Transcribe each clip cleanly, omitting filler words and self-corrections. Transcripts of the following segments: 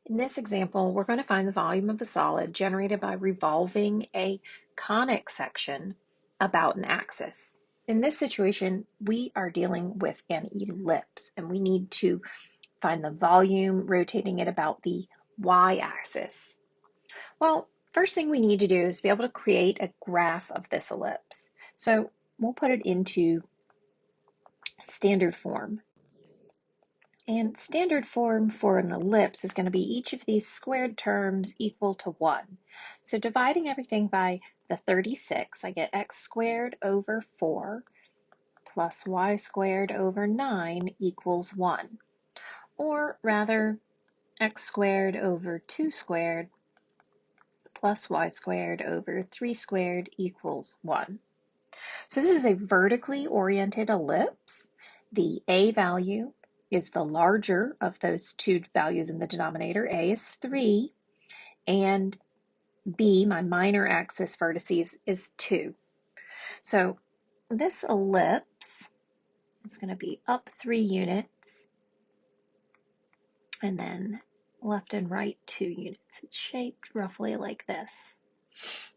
In this example, we're going to find the volume of a solid generated by revolving a conic section about an axis. In this situation, we are dealing with an ellipse, and we need to find the volume rotating it about the y-axis. Well, first thing we need to do is be able to create a graph of this ellipse. So we'll put it into standard form. And standard form for an ellipse is going to be each of these squared terms equal to 1. So dividing everything by the 36, I get x squared over 4 plus y squared over 9 equals 1. Or rather, x squared over 2 squared plus y squared over 3 squared equals 1. So this is a vertically oriented ellipse. The a value is the larger of those two values in the denominator. A is 3, and B, my minor axis vertices, is 2. So this ellipse is going to be up 3 units, and then left and right 2 units. It's shaped roughly like this.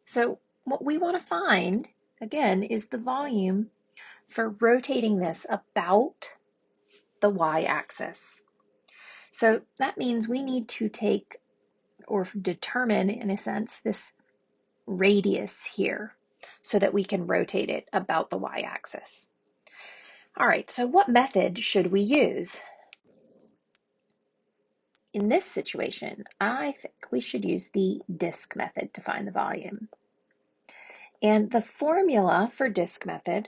So what we want to find, again, is the volume for rotating this about the y-axis. So that means we need to take or determine, in a sense, this radius here so that we can rotate it about the y-axis. All right, so what method should we use? In this situation, I think we should use the disk method to find the volume. And the formula for disk method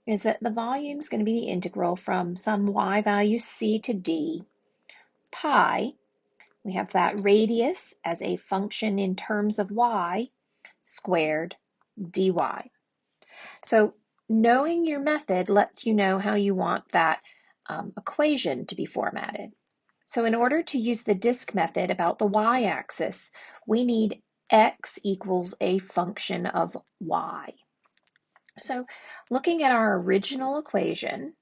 is that the volume is going to be the integral from some y value c to d pi. We have that radius as a function in terms of y squared dy. So knowing your method lets you know how you want that equation to be formatted. So in order to use the disk method about the y-axis, we need x equals a function of y. So looking at our original equation,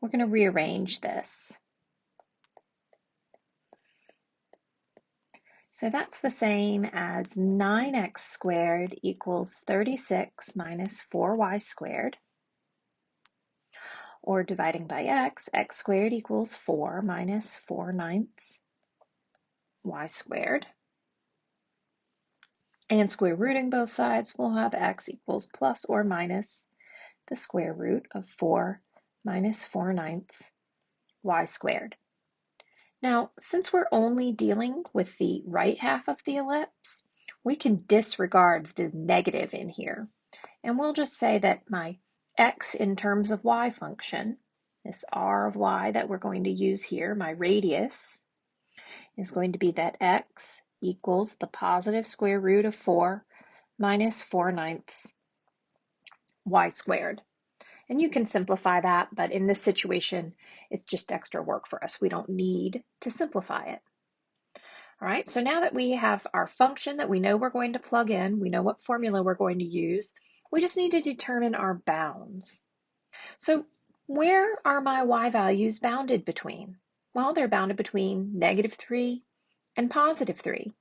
we're going to rearrange this. So that's the same as 9x squared equals 36 minus 4y squared. Or dividing by x, x squared equals 4 minus 4/9 y squared. And square rooting both sides, we'll have x equals plus or minus the square root of 4 minus 4/9 y squared. Now, since we're only dealing with the right half of the ellipse, we can disregard the negative in here. And we'll just say that my x in terms of y function, this r of y that we're going to use here, my radius, is going to be that x equals the positive square root of 4 minus 4/9 y squared. And you can simplify that, but in this situation, it's just extra work for us. We don't need to simplify it. All right, so now that we have our function that we know we're going to plug in, we know what formula we're going to use, we just need to determine our bounds. So where are my y values bounded between? Well, they're bounded between -3 and +3.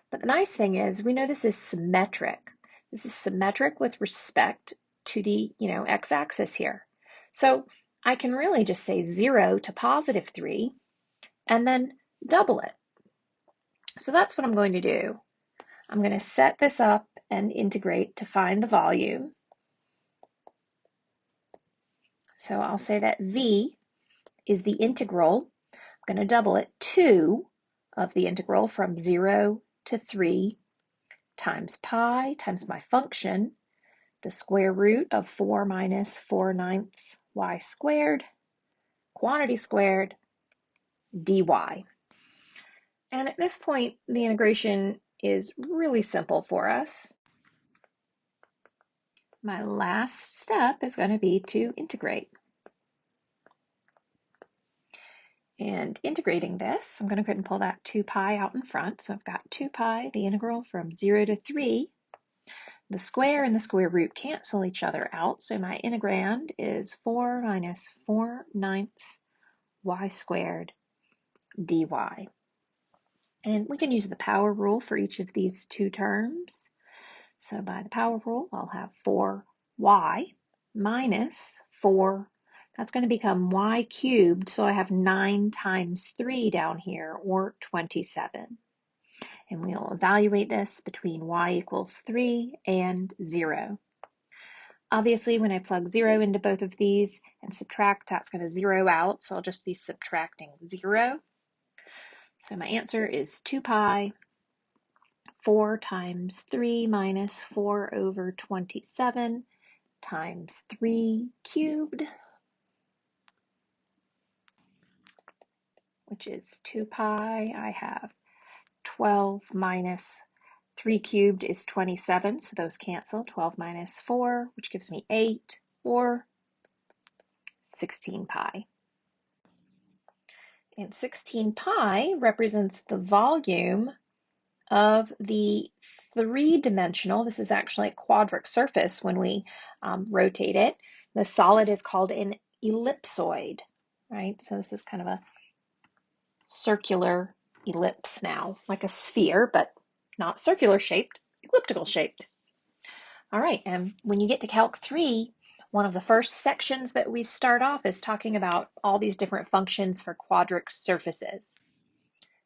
But the nice thing is we know this is symmetric. This is symmetric with respect to the x-axis here. So I can really just say 0 to +3 and then double it. So that's what I'm going to do. I'm going to set this up and integrate to find the volume. So I'll say that v is the integral. I'm going to double it, 2 of the integral from 0 to 3 times pi times my function, the square root of 4 minus 4/9 y squared, quantity squared, dy. And at this point, the integration is really simple for us. My last step is going to be to integrate. And integrating this, I'm going to go ahead and pull that 2 pi out in front. So I've got 2 pi, the integral from 0 to 3. The square and the square root cancel each other out, so my integrand is 4 minus 4/9 y squared dy. And we can use the power rule for each of these two terms. So by the power rule, I'll have 4y minus 4. That's going to become y cubed, so I have 9 times 3 down here, or 27. And we'll evaluate this between y equals 3 and 0. Obviously, when I plug 0 into both of these and subtract, that's going to 0 out, so I'll just be subtracting 0. So my answer is 2 pi 4 times 3 minus 4 over 27 times 3 cubed, which is 2 pi. I have 12 minus 3 cubed is 27, so those cancel. 12 minus 4, which gives me 8, or 16 pi. And 16 pi represents the volume of the three-dimensional, this is actually a quadric surface when we rotate it. The solid is called an ellipsoid, right? So this is kind of a circular ellipse now, like a sphere, but not circular shaped, elliptical shaped. All right, and when you get to Calc 3, one of the first sections that we start off is talking about all these different functions for quadric surfaces.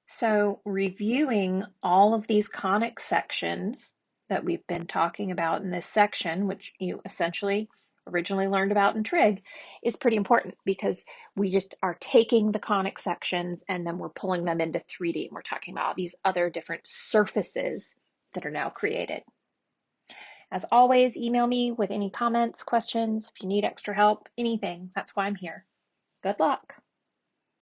So reviewing all of these conic sections that we've been talking about in this section, which you essentially originally learned about in trig, is pretty important because we just are taking the conic sections and then we're pulling them into 3D. And we're talking about these other different surfaces that are now created. As always, email me with any comments, questions, if you need extra help, anything. That's why I'm here. Good luck.